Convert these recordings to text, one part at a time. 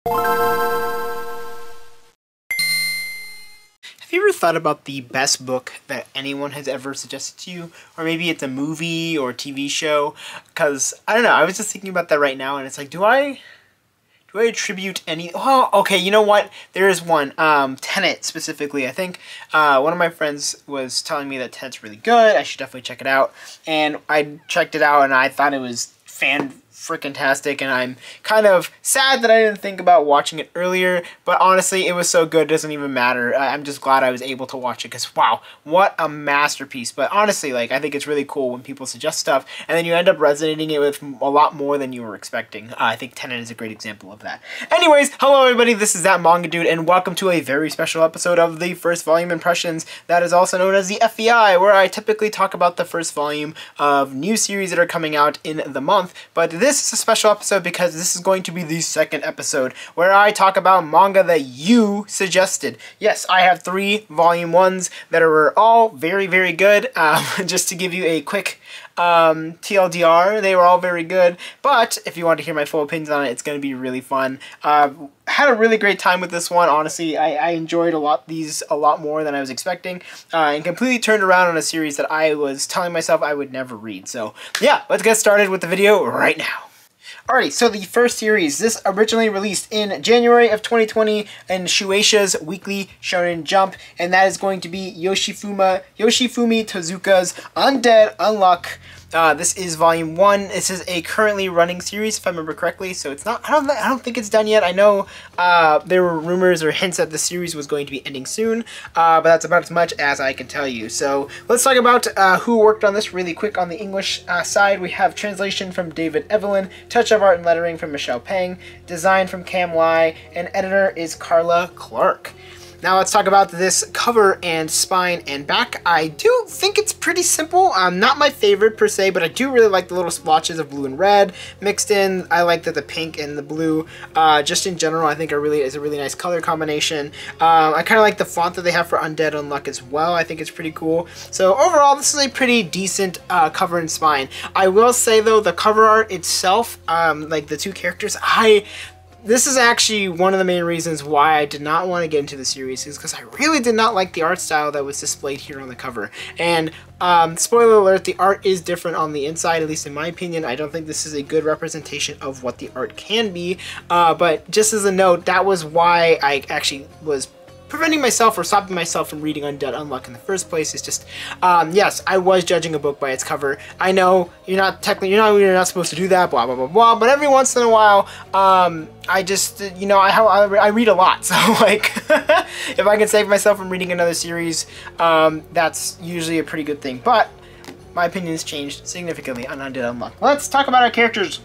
Have you ever thought about the best book that anyone has ever suggested to you? Or maybe it's a movie or TV show? Because, I don't know, I was just thinking about that right now, and it's like, do I attribute any... Oh, okay, you know what? There is one. Tenet, specifically. I think one of my friends was telling me that Tenet's really good. I should definitely check it out. And I checked it out, and I thought it was freaking-tastic, and I'm kind of sad that I didn't think about watching it earlier, but honestly, it was so good, it doesn't even matter. I'm just glad I was able to watch it, because wow, what a masterpiece. But honestly, like, I think it's really cool when people suggest stuff, and then you end up resonating it with a lot more than you were expecting. I think Tenet is a great example of that. Anyways, hello everybody, this is That Manga Dude, and welcome to a very special episode of the First Volume Impressions, that is also known as the FVI, where I typically talk about the first volume of new series that are coming out in the month, but this is a special episode because this is going to be the second episode where I talk about manga that you suggested. Yes, I have 3 volume 1s that are all very, very good. Just to give you a quick TLDR, they were all very good, but if you want to hear my full opinions on it, it's going to be really fun. Had a really great time with this one. Honestly, I enjoyed these a lot more than I was expecting, and completely turned around on a series that I was telling myself I would never read. So yeah, let's get started with the video right now. Alright, so the first series, this originally released in January of 2020 in Shueisha's Weekly Shonen Jump, and that is going to be Yoshifumi Tozuka's Undead Unluck. This is volume 1. This is a currently running series, if I remember correctly, so it's not, I don't think it's done yet. I know there were rumors or hints that the series was going to be ending soon, but that's about as much as I can tell you. So let's talk about who worked on this really quick. On the English side, we have translation from David Evelyn, touch of art and lettering from Michelle Pang, design from Cam Lai, and editor is Carla Clark. Now let's talk about this cover and spine and back. I do think it's pretty simple. Not my favorite per se, but I do really like the little splotches of blue and red mixed in. I like that the pink and the blue, just in general, I think is a really nice color combination. I kind of like the font that they have for Undead Unluck as well. I think it's pretty cool. So overall, this is a pretty decent cover and spine. I will say though, the cover art itself, like the 2 characters, this is actually one of the main reasons why I did not want to get into the series, is because I really did not like the art style that was displayed here on the cover. And spoiler alert, the art is different on the inside, at least in my opinion. I don't think this is a good representation of what the art can be, but just as a note, that was why I actually was preventing myself or stopping myself from reading Undead Unluck in the first place. Is just, yes, I was judging a book by its cover. I know you're not supposed to do that, blah, blah, blah, blah, but every once in a while, I just, you know, I read a lot, so, like, if I can save myself from reading another series, that's usually a pretty good thing, but my opinion's changed significantly on Undead Unluck. Let's talk about our characters.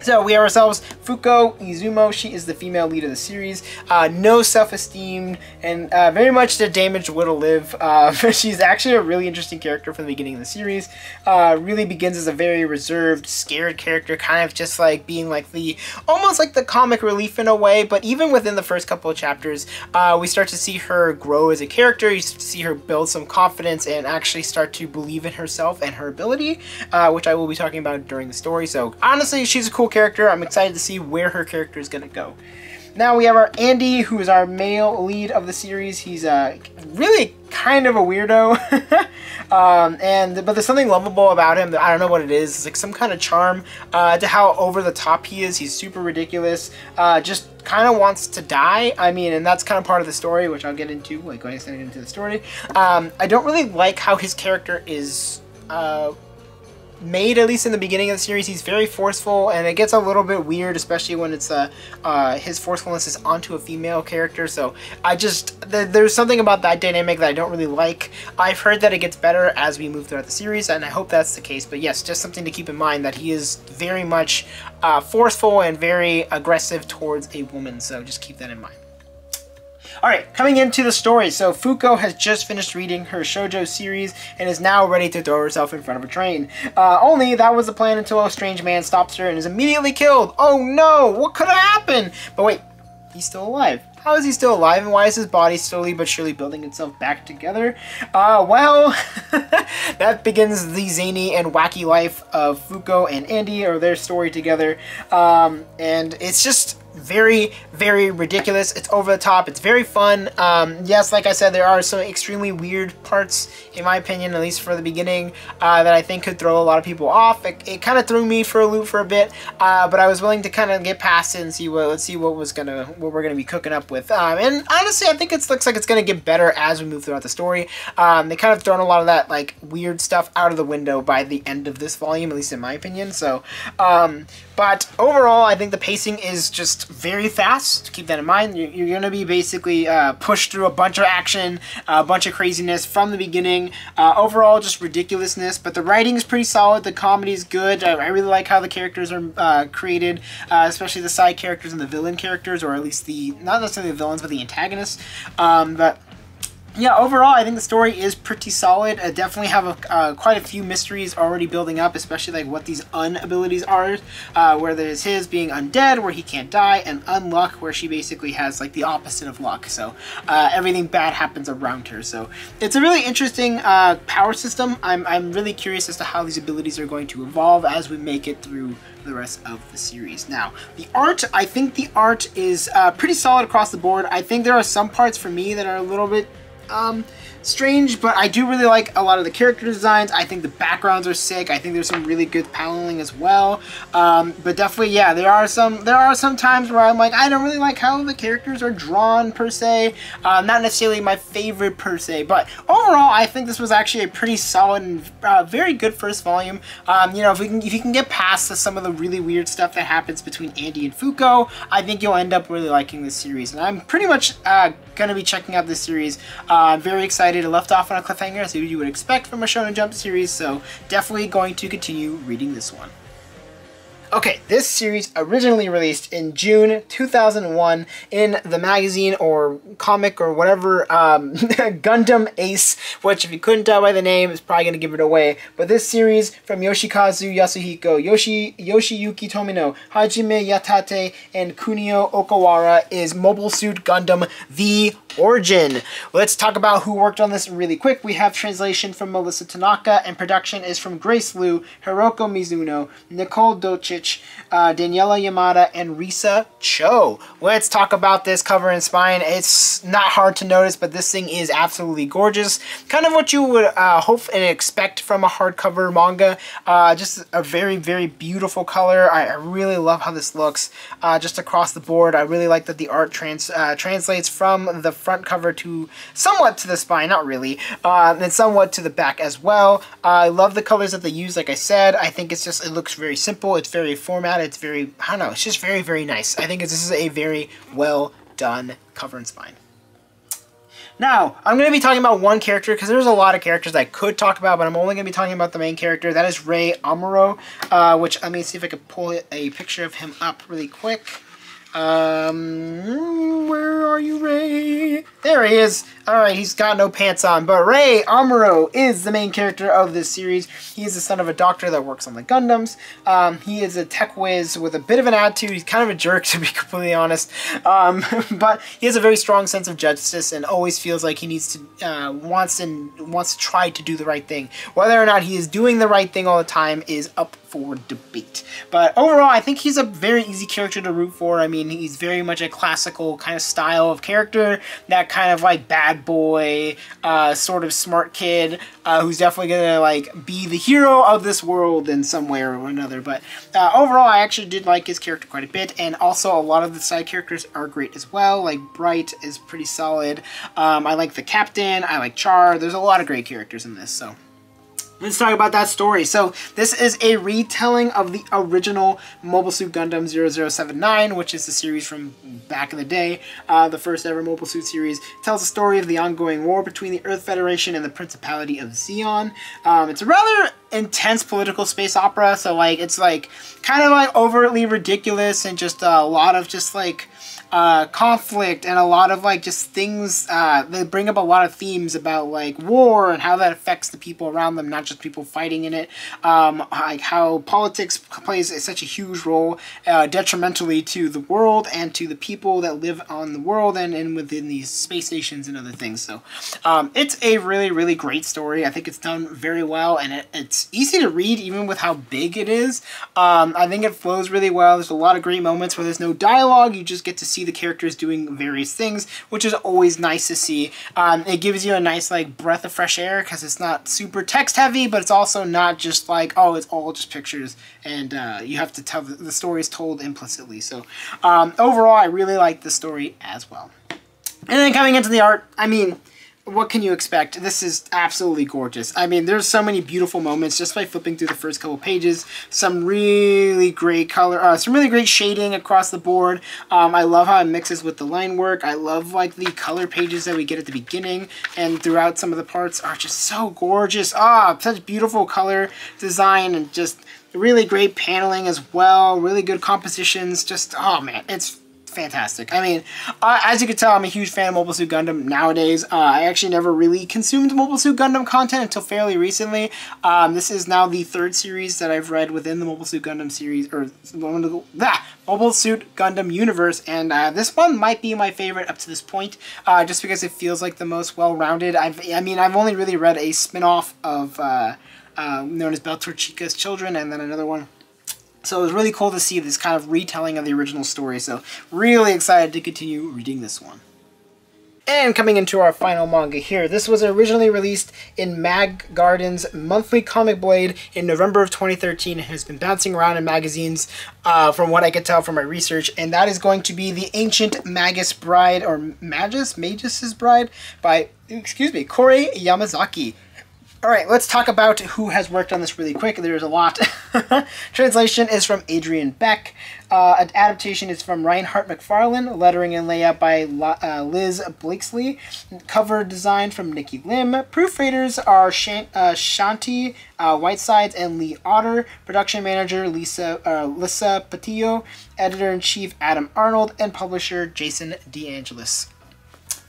So we have ourselves Fuko Izumo. She is the female lead of the series. No self-esteem and very much the damaged will to live. She's actually a really interesting character from the beginning of the series. Really begins as a very reserved, scared character, kind of just like being like almost like the comic relief in a way. But even within the first couple of chapters, we start to see her grow as a character. You see her build some confidence and actually start to believe in herself and her ability, which I will be talking about during the story. So honestly, she's a cool character. I'm excited to see where her character is going to go. Now we have our Andy, who is our male lead of the series. He's really kind of a weirdo, but there's something lovable about him. I don't know what it is. It's like some kind of charm to how over the top he is. He's super ridiculous. Just kind of wants to die. I mean, and that's kind of part of the story, which I'll get into, like going into the story. I don't really like how his character is made, at least in the beginning of the series. He's very forceful, and it gets a little bit weird, especially when it's his forcefulness is onto a female character. So there's something about that dynamic that I don't really like. I've heard that it gets better as we move throughout the series, and I hope that's the case. But yes, just something to keep in mind, that he is very much forceful and very aggressive towards a woman. So just keep that in mind. Alright, coming into the story. So Fuko has just finished reading her shoujo series and is now ready to throw herself in front of a train. Only that was the plan until a strange man stops her and is immediately killed. Oh no, what could have happened? But wait, he's still alive. How is he still alive, and why is his body slowly but surely building itself back together? Well, that begins the zany and wacky life of Fuko and Andy, or their story together. And it's just very, very ridiculous. It's over the top. It's very fun. Yes, like I said, there are some extremely weird parts, in my opinion, at least for the beginning, that I think could throw a lot of people off. It kind of threw me for a loop for a bit, but I was willing to kind of get past it and see what we're gonna be cooking up with. And honestly, I think it looks like it's gonna get better as we move throughout the story. They kind of thrown a lot of that like weird stuff out of the window by the end of this volume, at least in my opinion. So, but overall, I think the pacing is just very fast. Keep that in mind. You're going to be basically pushed through a bunch of action, a bunch of craziness from the beginning. Overall, just ridiculousness, but the writing is pretty solid. The comedy is good. I really like how the characters are created, especially the side characters and the villain characters, or at least not necessarily the villains, but the antagonists. But yeah, overall, I think the story is pretty solid. I definitely have quite a few mysteries already building up, especially like what these abilities are, where there's his being undead, where he can't die, and unluck, where she basically has like the opposite of luck. So everything bad happens around her. So it's a really interesting power system. I'm really curious as to how these abilities are going to evolve as we make it through the rest of the series. Now, the art, I think the art is pretty solid across the board. I think there are some parts for me that are a little bit strange, but I do really like a lot of the character designs. I think the backgrounds are sick. I think there's some really good paneling as well. But definitely, yeah, there are some times where I'm like, I don't really like how the characters are drawn per se. Not necessarily my favorite per se, but overall, I think this was actually a pretty solid and very good first volume. You know, if you can get past some of the really weird stuff that happens between Andy and Fuko, I think you'll end up really liking this series. And I'm pretty much gonna be checking out this series. I'm very excited. It left off on a cliffhanger, as you would expect from a Shonen Jump series, so definitely going to continue reading this one. Okay, this series originally released in June 2001 in the magazine or comic or whatever, Gundam Ace, which if you couldn't tell by the name, is probably going to give it away. But this series from Yoshikazu Yasuhiko, Yoshiyuki Tomino, Hajime Yatate, and Kunio Okawara is Mobile Suit Gundam The Origin. Let's talk about who worked on this really quick. We have translation from Melissa Tanaka, and production is from Grace Liu, Hiroko Mizuno, Nicole Dochich, Daniela Yamada, and Risa Cho. Let's talk about this cover and spine. It's not hard to notice, but this thing is absolutely gorgeous. Kind of what you would hope and expect from a hardcover manga. Just a very, very beautiful color. I really love how this looks just across the board. I really like that the art translates from the front cover to somewhat to the spine, not really, and somewhat to the back as well. I love the colors that they use, like I said. I think it looks very simple. It's very formatted. It's very, I don't know, it's just very, very nice. I think this is a very well done cover and spine. Now, I'm going to be talking about one character because there's a lot of characters I could talk about, but I'm only going to be talking about the main character. That is Rei Amuro, which let me see if I can pull a picture of him up really quick. Where are you, Rei? There he is. Alright, he's got no pants on, but Rei Amuro is the main character of this series. He is the son of a doctor that works on the Gundams. He is a tech whiz with a bit of an attitude. He's kind of a jerk, to be completely honest. But he has a very strong sense of justice and always feels like he needs to, wants to try to do the right thing. Whether or not he is doing the right thing all the time is up for debate. But overall, I think he's a very easy character to root for. I mean, he's very much a classical kind of style of character, that kind of like bad boy, sort of smart kid, who's definitely gonna like be the hero of this world in some way or another. But overall, I actually did like his character quite a bit, and also a lot of the side characters are great as well. Like Bright is pretty solid. I like the captain. I like Char. There's a lot of great characters in this, so let's talk about that story. So this is a retelling of the original Mobile Suit Gundam 0079, which is the series from back in the day, the first ever Mobile Suit series. It tells the story of the ongoing war between the Earth Federation and the Principality of Zeon. It's a rather intense political space opera, so like it's like kind of like overtly ridiculous and just a lot of just like conflict and a lot of like just things. They bring up a lot of themes about like war and how that affects the people around them, not just people fighting in it. Like how politics plays such a huge role detrimentally to the world and to the people that live on the world and within these space stations and other things. So it's a really, really great story. I think it's done very well, and it's it's easy to read even with how big it is. I think it flows really well. There's a lot of great moments where there's no dialogue. You just get to see the characters doing various things, which is always nice to see. It gives you a nice like breath of fresh air because it's not super text heavy, but it's also not just like, oh, it's all just pictures and you have to tell the story is told implicitly. So overall, I really like the story as well. And then coming into the art, I mean, what can you expect? This is absolutely gorgeous. I mean, there's so many beautiful moments just by flipping through the first couple pages. Some really great color, some really great shading across the board. I love how it mixes with the line work. I love like the color pages that we get at the beginning and throughout some of the parts are just so gorgeous. Such beautiful color design and just really great paneling as well. Really good compositions. Just, oh man, it's fantastic. I mean, as you can tell, I'm a huge fan of Mobile Suit Gundam nowadays. I actually never really consumed Mobile Suit Gundam content until fairly recently. This is now the third series that I've read within the Mobile Suit Gundam series, or Mobile Suit Gundam universe, and this one might be my favorite up to this point, just because it feels like the most well-rounded. I mean, I've only really read a spin-off of known as Beltor Chica's Children, and then another one. So it was really cool to see this kind of retelling of the original story, so really excited to continue reading this one. And coming into our final manga here, this was originally released in Mag Garden's monthly Comic Blade in November of 2013 and has been bouncing around in magazines from what I could tell from my research, and that is going to be The Ancient Magus Bride, or Magus' Bride, by, Kore Yamazaki. Alright, let's talk about who has worked on this really quick. There's a lot. Translation is from Adrian Beck. Adaptation is from Reinhardt McFarlane. Lettering and layout by Liz Blakesley. Cover design from Nikki Lim. Proofreaders are Shanti Whitesides and Lee Otter. Production manager Lisa Patillo. Editor-in-chief Adam Arnold. And publisher Jason DeAngelis.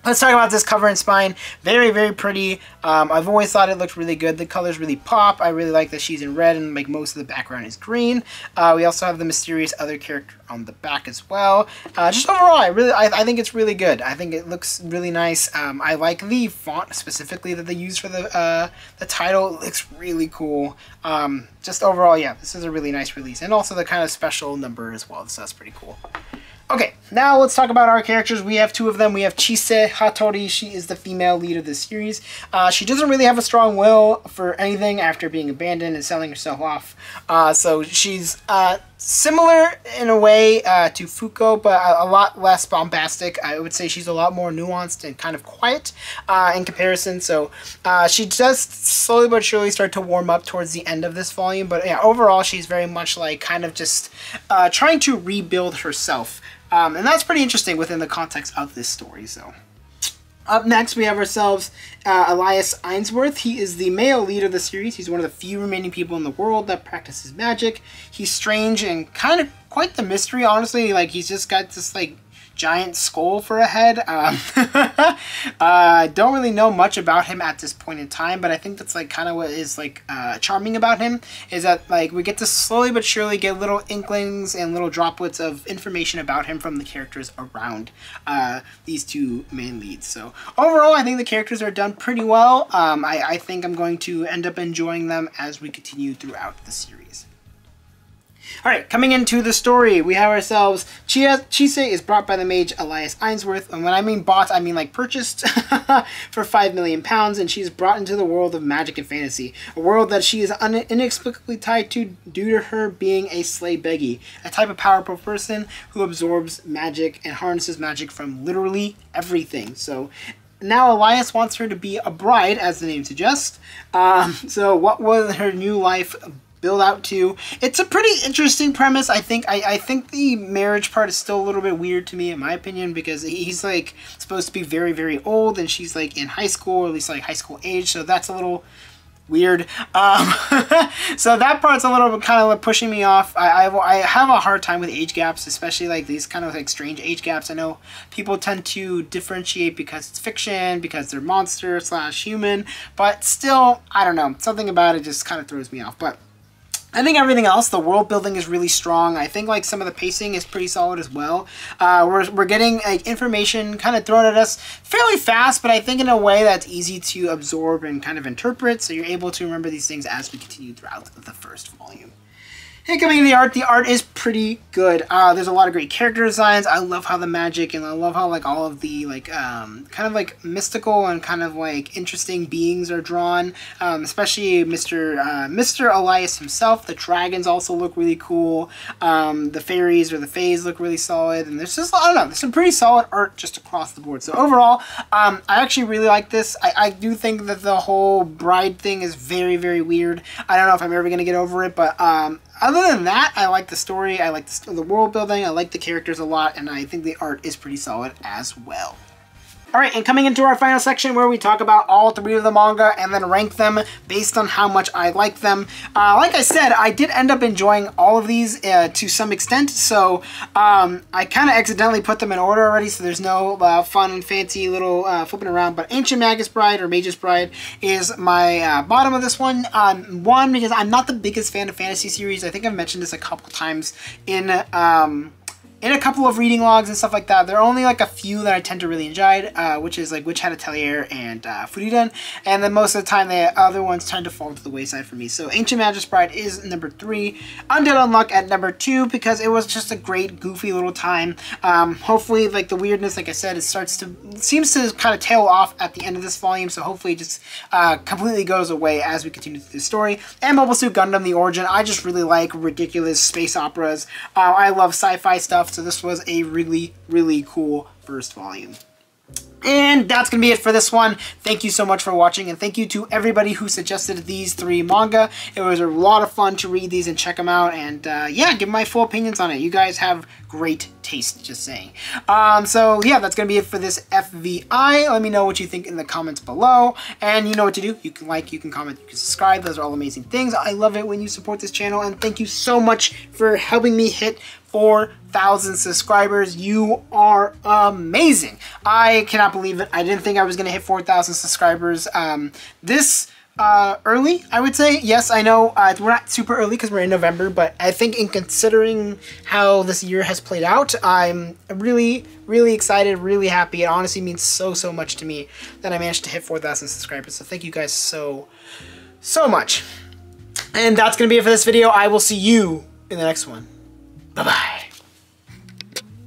Let's talk about this cover and spine. Very, very pretty. I've always thought it looked really good. The colors really pop. I really like that she's in red and like most of the background is green. We also have the mysterious other character on the back as well. Just overall, I think it's really good. I think it looks really nice. I like the font specifically that they use for the title. It looks really cool. Just overall, yeah, this is a really nice release. And also the kind of special number as well. So that's pretty cool. Okay, now let's talk about our characters. We have two of them. We have Chise Hattori. She is the female lead of this series. She doesn't really have a strong will for anything after being abandoned and selling herself off. So she's similar in a way to Fuko, but a lot less bombastic. I would say she's a lot more nuanced and kind of quiet in comparison. So she does slowly but surely start to warm up towards the end of this volume. But yeah, overall, she's very much like kind of just trying to rebuild herself. And that's pretty interesting within the context of this story. So, up next we have ourselves Elias Ainsworth. He is the male lead of the series. He's one of the few remaining people in the world that practices magic. He's strange and kind of quite the mystery, honestly. Like, he's just got this like giant skull for a head. Don't really know much about him at this point in time, but I think that's like kind of what is like charming about him, is that like we get to slowly but surely get little inklings and little droplets of information about him from the characters around these two main leads. So overall, I think the characters are done pretty well. I think I'm going to end up enjoying them as we continue throughout the series. Alright, coming into the story, we have ourselves Chise is brought by the mage Elias Ainsworth, and when I mean bought, I mean like purchased for 5 million pounds, and she's brought into the world of magic and fantasy, a world that she is inexplicably tied to due to her being a slay beggy, a type of powerful person who absorbs magic and harnesses magic from literally everything. So now Elias wants her to be a bride, as the name suggests. So what will her new life build out to? It's a pretty interesting premise. I think the marriage part is still a little bit weird to me, in my opinion, because he's like supposed to be very, very old and she's like in high school, or at least like high school age, so that's a little weird. So that part's a little bit kind of like pushing me off. I have a hard time with age gaps, especially like these kind of like strange age gaps. I know people tend to differentiate because it's fiction, because they're monster / human, but still, I don't know, something about it just kind of throws me off. But I think everything else, the world building is really strong. I think like some of the pacing is pretty solid as well. We're getting like information kind of thrown at us fairly fast, but I think in a way that's easy to absorb and kind of interpret, so you're able to remember these things as we continue throughout the first volume. And coming to the art is pretty good. There's a lot of great character designs. I love how the magic, and I love how like all of the like kind of like mystical and kind of like interesting beings are drawn. Especially Mr. Elias himself. The dragons also look really cool. The fairies or the fays look really solid, and there's just, I don't know, there's some pretty solid art just across the board. So overall, I actually really like this. I do think that the whole bride thing is very, very weird. I don't know if I'm ever gonna get over it, but other than that, I like the story, I like the world building, I like the characters a lot, and I think the art is pretty solid as well. Alright, and coming into our final section where we talk about all 3 of the manga and then rank them based on how much I like them. Like I said, I did end up enjoying all of these to some extent, so I kind of accidentally put them in order already, so there's no fun and fancy little flipping around, but Ancient Magus Bride or Magus Bride is my bottom of this one. One, because I'm not the biggest fan of fantasy series. I think I've mentioned this a couple times in a couple of reading logs and stuff like that. There are only like a few that I tend to really enjoy, which is like Witch Hat Atelier and Furidan, and then most of the time the other ones tend to fall to the wayside for me. So Ancient Magus Bride is number 3, Undead Unluck at number 2, because it was just a great goofy little time. Hopefully like the weirdness, like I said, it seems to kind of tail off at the end of this volume, so hopefully it just completely goes away as we continue through the story. And Mobile Suit Gundam The Origin, I just really like ridiculous space operas. I love sci-fi stuff, so this was a really, really cool first volume. And that's going to be it for this one. Thank you so much for watching, and thank you to everybody who suggested these 3 manga. It was a lot of fun to read these and check them out, and yeah, give my full opinions on it. You guys have great taste, just saying. So yeah, that's going to be it for this FVI. Let me know what you think in the comments below, and you know what to do. You can like, you can comment, you can subscribe. Those are all amazing things. I love it when you support this channel, and thank you so much for helping me hit 4,000 subscribers. You are amazing. I cannot believe it. I didn't think I was going to hit 4,000 subscribers this early, I would say. Yes, I know we're not super early because we're in November, but I think in considering how this year has played out, I'm really, really excited, really happy. It honestly means so, so much to me that I managed to hit 4,000 subscribers. So thank you guys so, so much. And that's going to be it for this video. I will see you in the next one. Bye-bye.